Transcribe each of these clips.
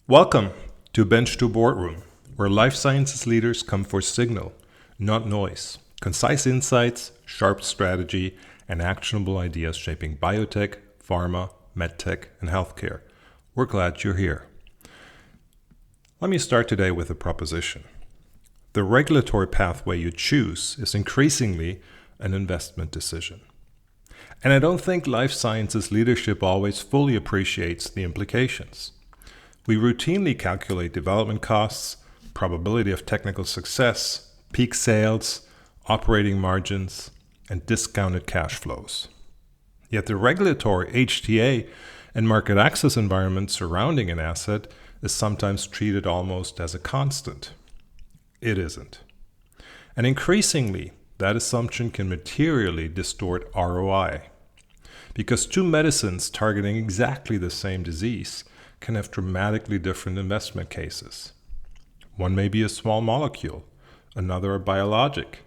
Welcome to Bench to Boardroom, where life sciences leaders come for signal, not noise, concise insights, sharp strategy, and actionable ideas shaping biotech, pharma, medtech, and healthcare. We're glad you're here. Let me start today with a proposition. The regulatory pathway you choose is increasingly an investment decision. And I don't think life sciences leadership always fully appreciates the implications. We routinely calculate development costs, probability of technical success, peak sales, operating margins, and discounted cash flows. Yet the regulatory HTA and market access environment surrounding an asset is sometimes treated almost as a constant. It isn't. And increasingly, that assumption can materially distort ROI. Because two medicines targeting exactly the same disease can have dramatically different investment cases. One may be a small molecule, another a biologic.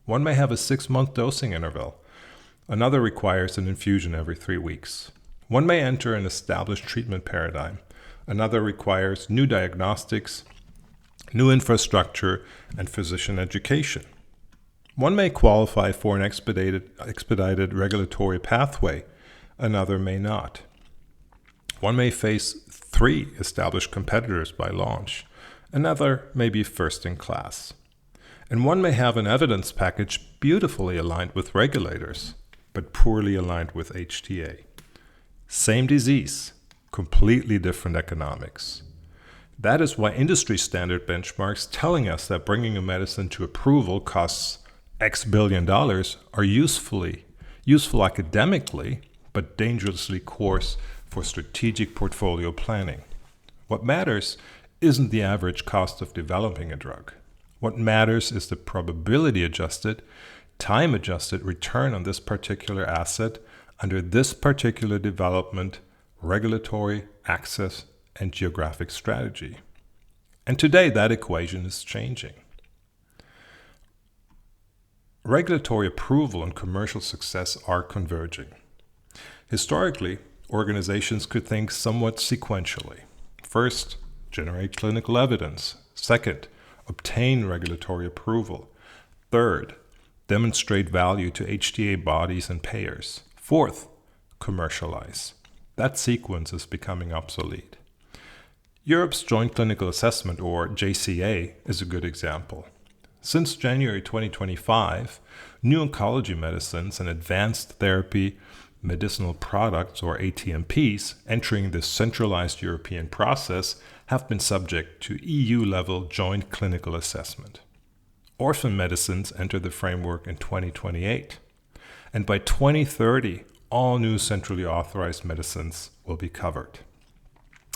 One may have a 6-month dosing interval. Another requires an infusion every 3 weeks. One may enter an established treatment paradigm. Another requires new diagnostics, new infrastructure, and physician education. One may qualify for an expedited regulatory pathway. Another may not. One may face 3 established competitors by launch. Another may be first in class. And one may have an evidence package beautifully aligned with regulators, but poorly aligned with HTA. Same disease, completely different economics. That is why industry standard benchmarks telling us that bringing a medicine to approval costs X billion dollars are useful academically, but dangerously coarse for strategic portfolio planning. What matters isn't the average cost of developing a drug. What matters is the probability-adjusted, time-adjusted return on this particular asset under this particular development, regulatory, access, and geographic strategy. And today that equation is changing. Regulatory approval and commercial success are converging. Historically, organizations could think somewhat sequentially. First, generate clinical evidence. Second, obtain regulatory approval. Third, demonstrate value to HTA bodies and payers. Fourth, commercialize. That sequence is becoming obsolete. Europe's Joint Clinical Assessment, or JCA, is a good example. Since January 2025, new oncology medicines and advanced therapy medicinal products, or ATMPs, entering this centralized European process have been subject to EU-level joint clinical assessment. Orphan medicines enter the framework in 2028, and by 2030, all new centrally authorized medicines will be covered.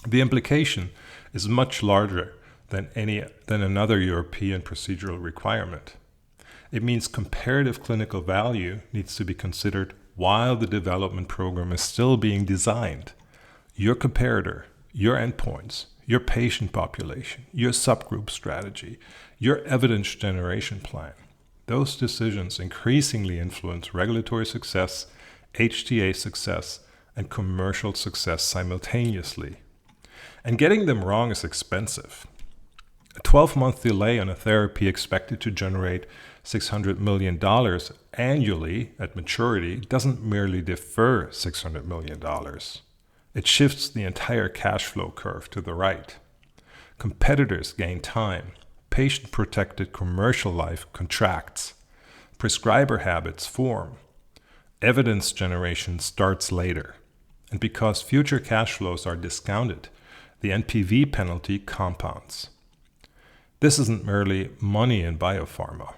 The implication is much larger than another European procedural requirement. It means comparative clinical value needs to be considered while the development program is still being designed. Your comparator, your endpoints, your patient population, your subgroup strategy, your evidence generation plan. Those decisions increasingly influence regulatory success, HTA success, and commercial success simultaneously. And getting them wrong is expensive. A 12-month delay on a therapy expected to generate $600 million annually at maturity doesn't merely defer $600 million. It shifts the entire cash flow curve to the right. Competitors gain time. Patient-protected commercial life contracts. Prescriber habits form. Evidence generation starts later. And because future cash flows are discounted, the NPV penalty compounds. This isn't merely money in biopharma.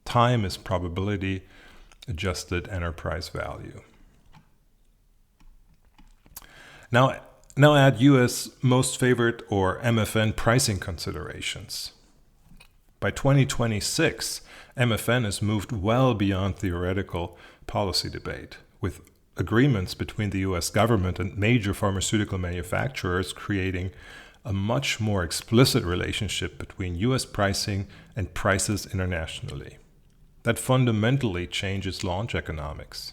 Time is probability-adjusted enterprise value. Now add U.S. most favored or MFN pricing considerations. By 2026, MFN has moved well beyond theoretical policy debate, with agreements between the U.S. government and major pharmaceutical manufacturers creating a much more explicit relationship between U.S. pricing and prices internationally. That fundamentally changes launch economics.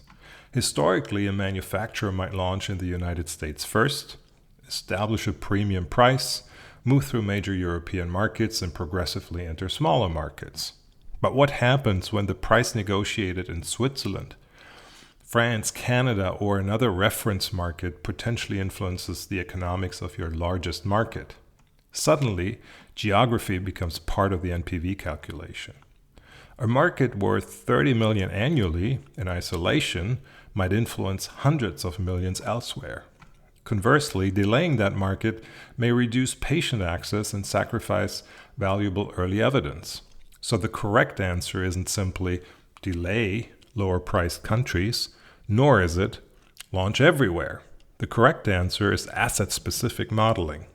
Historically, a manufacturer might launch in the United States first, establish a premium price, move through major European markets, and progressively enter smaller markets. But what happens when the price negotiated in Switzerland, France, Canada, or another reference market potentially influences the economics of your largest market? Suddenly, geography becomes part of the NPV calculation. A market worth 30 million annually in isolation might influence hundreds of millions elsewhere. Conversely, delaying that market may reduce patient access and sacrifice valuable early evidence. So the correct answer isn't simply delay lower-priced countries, nor is it launch everywhere. The correct answer is asset-specific modeling.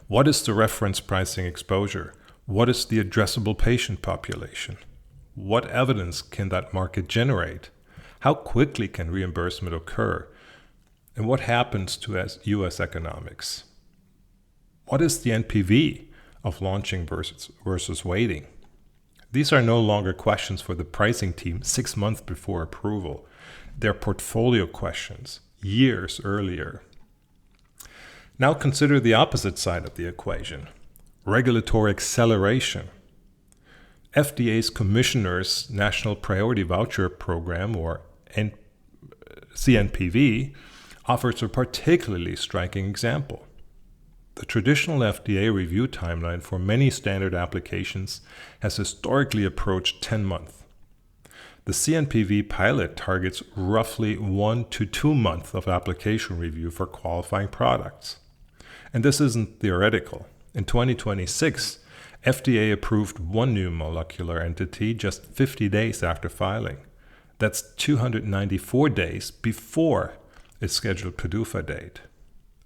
What is the reference pricing exposure? What is the addressable patient population? What evidence can that market generate? How quickly can reimbursement occur? And what happens to US economics? What is the NPV of launching versus waiting? These are no longer questions for the pricing team 6 months before approval. They're portfolio questions years earlier. Now consider the opposite side of the equation: regulatory acceleration. FDA's Commissioner's National Priority Voucher Program, or CNPV, offers a particularly striking example. The traditional FDA review timeline for many standard applications has historically approached 10 months. The CNPV pilot targets roughly 1 to 2 months of application review for qualifying products. And this isn't theoretical. In 2026, FDA approved one new molecular entity just 50 days after filing. That's 294 days before its scheduled PDUFA date.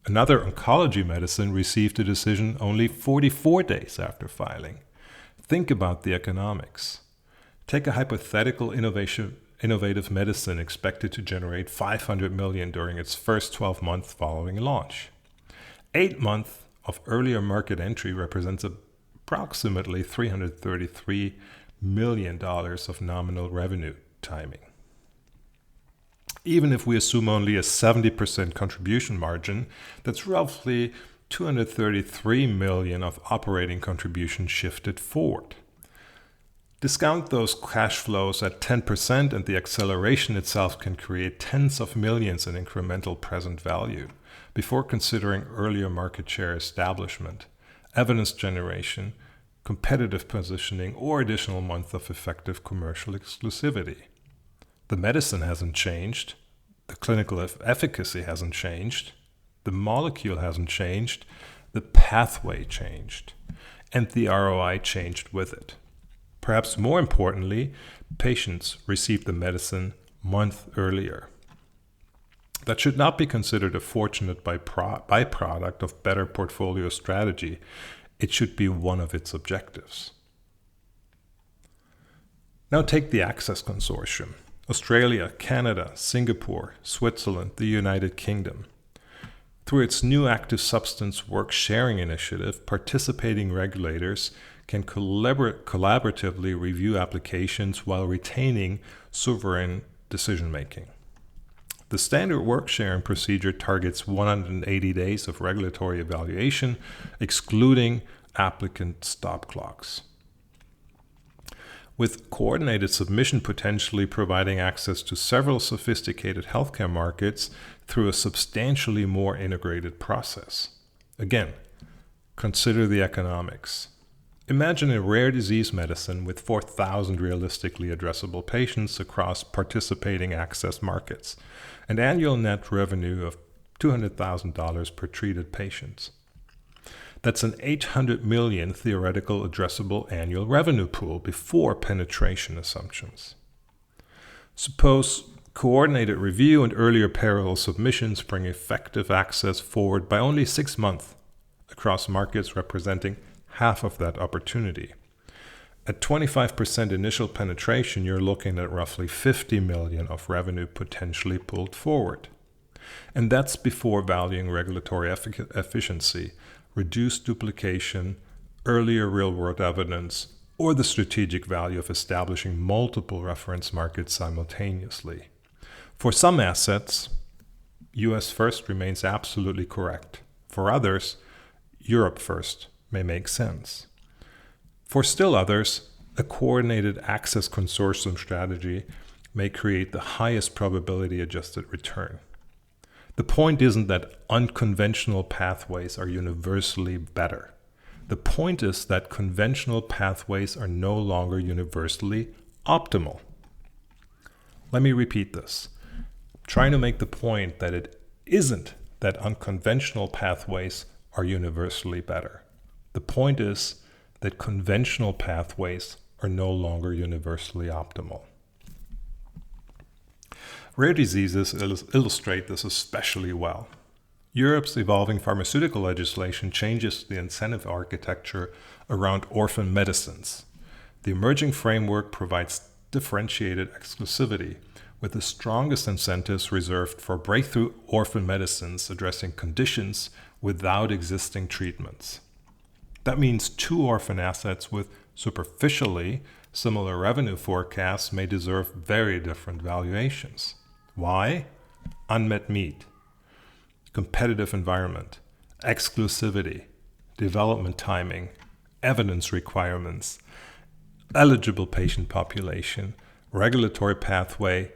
Another oncology medicine received a decision only 44 days after filing. Think about the economics. Take a hypothetical innovative medicine expected to generate $500 million during its first 12 months following launch. 8 months of earlier market entry represents approximately $333 million of nominal revenue timing. Even if we assume only a 70% contribution margin, that's roughly $233 million of operating contribution shifted forward. Discount those cash flows at 10% and the acceleration itself can create tens of millions in incremental present value before considering earlier market share establishment, evidence generation, competitive positioning, or additional months of effective commercial exclusivity. The medicine hasn't changed, the clinical efficacy hasn't changed, the molecule hasn't changed, the pathway changed, and the ROI changed with it. Perhaps more importantly, patients received the medicine months earlier. That should not be considered a fortunate byproduct of better portfolio strategy. It should be one of its objectives. Now take the Access Consortium: Australia, Canada, Singapore, Switzerland, the United Kingdom. Through its new active substance work sharing initiative, participating regulators can collaboratively review applications while retaining sovereign decision-making. The standard work sharing procedure targets 180 days of regulatory evaluation, excluding applicant stop clocks, with coordinated submission potentially providing access to several sophisticated healthcare markets through a substantially more integrated process. Again, consider the economics. Imagine a rare disease medicine with 4,000 realistically addressable patients across participating access markets, an annual net revenue of $200,000 per treated patient. That's an $800 million theoretical addressable annual revenue pool before penetration assumptions. Suppose coordinated review and earlier parallel submissions bring effective access forward by only 6 months across markets representing half of that opportunity. At 25% initial penetration, you're looking at roughly $50 million of revenue potentially pulled forward. And that's before valuing regulatory efficiency, reduced duplication, earlier real-world evidence, or the strategic value of establishing multiple reference markets simultaneously. For some assets, US first remains absolutely correct. For others, Europe first may make sense. For still others, a coordinated Access Consortium strategy may create the highest probability adjusted return. The point isn't that unconventional pathways are universally better. The point is that conventional pathways are no longer universally optimal. Let me repeat this. I'm trying to make the point that it isn't that unconventional pathways are universally better. The point is that conventional pathways are no longer universally optimal. Rare diseases illustrate this especially well. Europe's evolving pharmaceutical legislation changes the incentive architecture around orphan medicines. The emerging framework provides differentiated exclusivity, with the strongest incentives reserved for breakthrough orphan medicines addressing conditions without existing treatments. That means 2 orphan assets with superficially similar revenue forecasts may deserve very different valuations. Why? Unmet need, competitive environment, exclusivity, development timing, evidence requirements, eligible patient population, regulatory pathway,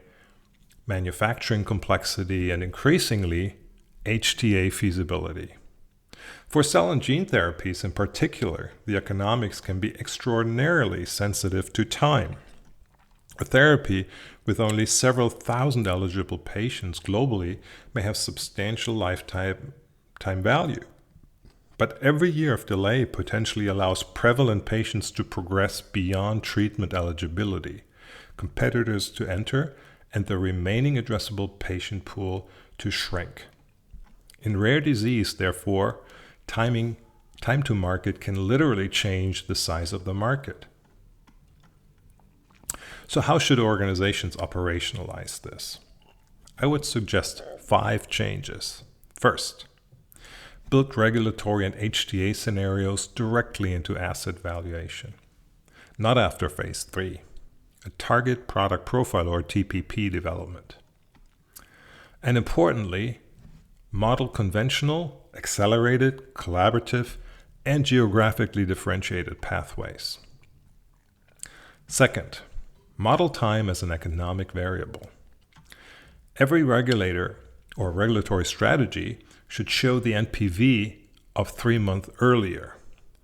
manufacturing complexity, and increasingly, HTA feasibility. For cell and gene therapies in particular, the economics can be extraordinarily sensitive to time. A therapy with only several thousand eligible patients globally may have substantial lifetime value. But every year of delay potentially allows prevalent patients to progress beyond treatment eligibility, competitors to enter, and the remaining addressable patient pool to shrink. In rare disease, therefore, time to market can literally change the size of the market. So how should organizations operationalize this? I would suggest 5 changes. First, build regulatory and HTA scenarios directly into asset valuation, not after phase 3, a target product profile or TPP development. And importantly, model conventional, accelerated, collaborative, and geographically differentiated pathways. Second, model time as an economic variable. Every regulator or regulatory strategy should show the NPV of 3 months earlier,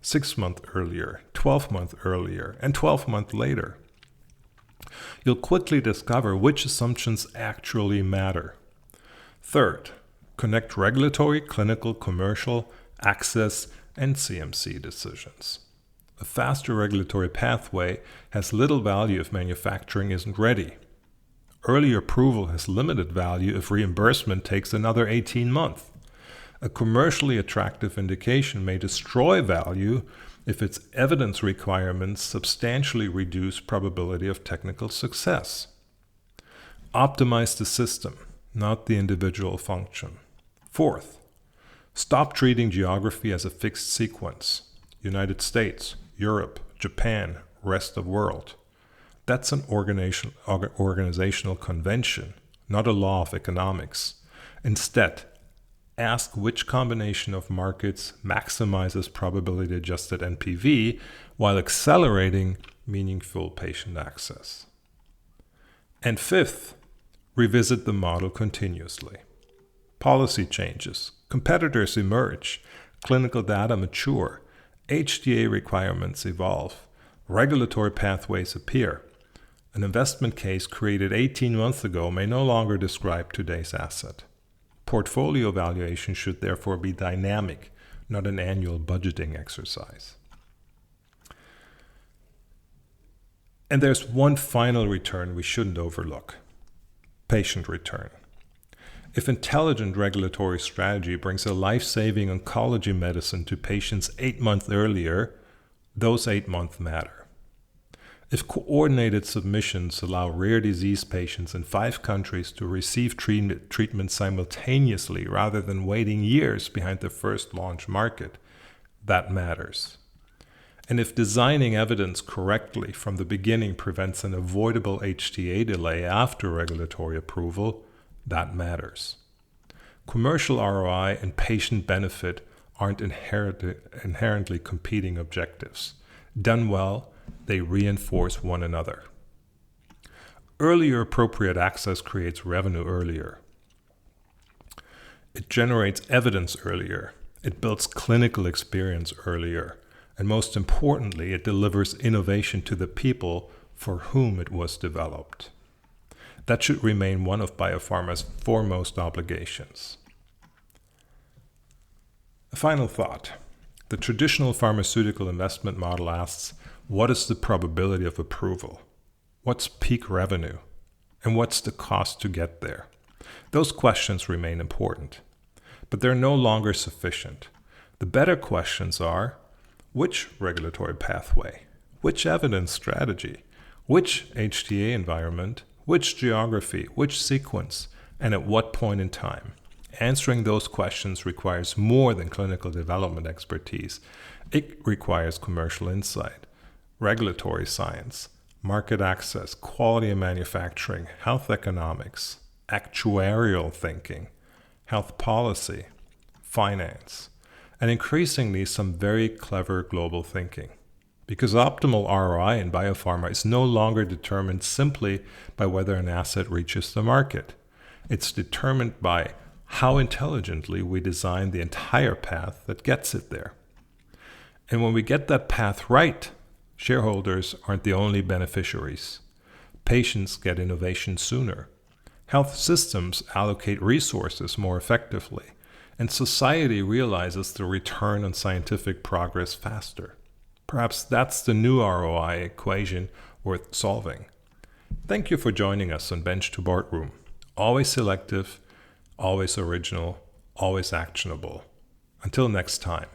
6 months earlier, 12 months earlier, and 12 months later. You'll quickly discover which assumptions actually matter. Third, connect regulatory, clinical, commercial, access, and CMC decisions. A faster regulatory pathway has little value if manufacturing isn't ready. Early approval has limited value if reimbursement takes another 18 months. A commercially attractive indication may destroy value if its evidence requirements substantially reduce probability of technical success. Optimize the system, not the individual function. Fourth, stop treating geography as a fixed sequence. United States, Europe, Japan, rest of world. That's an organizational convention, not a law of economics. Instead, ask which combination of markets maximizes probability-adjusted NPV while accelerating meaningful patient access. And fifth, revisit the model continuously. Policy changes, competitors emerge, clinical data mature, HTA requirements evolve, regulatory pathways appear. An investment case created 18 months ago may no longer describe today's asset. Portfolio valuation should therefore be dynamic, not an annual budgeting exercise. And there's one final return we shouldn't overlook: patient return. If intelligent regulatory strategy brings a life-saving oncology medicine to patients 8 months earlier, those 8 months matter. If coordinated submissions allow rare disease patients in 5 countries to receive treatment simultaneously rather than waiting years behind the first launch market, that matters. And if designing evidence correctly from the beginning prevents an avoidable HTA delay after regulatory approval, that matters. Commercial ROI and patient benefit aren't inherently competing objectives. Done well, they reinforce one another. Earlier appropriate access creates revenue earlier. It generates evidence earlier. It builds clinical experience earlier. And most importantly, it delivers innovation to the people for whom it was developed. That should remain one of biopharma's foremost obligations. A final thought. The traditional pharmaceutical investment model asks, what is the probability of approval? What's peak revenue? And what's the cost to get there? Those questions remain important, but they're no longer sufficient. The better questions are, which regulatory pathway? Which evidence strategy? Which HTA environment? Which geography? Which sequence? And at what point in time? Answering those questions requires more than clinical development expertise. It requires commercial insight, regulatory science, market access, quality of manufacturing, health economics, actuarial thinking, health policy, finance, and increasingly some very clever global thinking. Because optimal ROI in biopharma is no longer determined simply by whether an asset reaches the market. It's determined by how intelligently we design the entire path that gets it there. And when we get that path right, shareholders aren't the only beneficiaries. Patients get innovation sooner. Health systems allocate resources more effectively. And society realizes the return on scientific progress faster. Perhaps that's the new ROI equation worth solving. Thank you for joining us on Bench to Boardroom. Always selective, always original, always actionable. Until next time.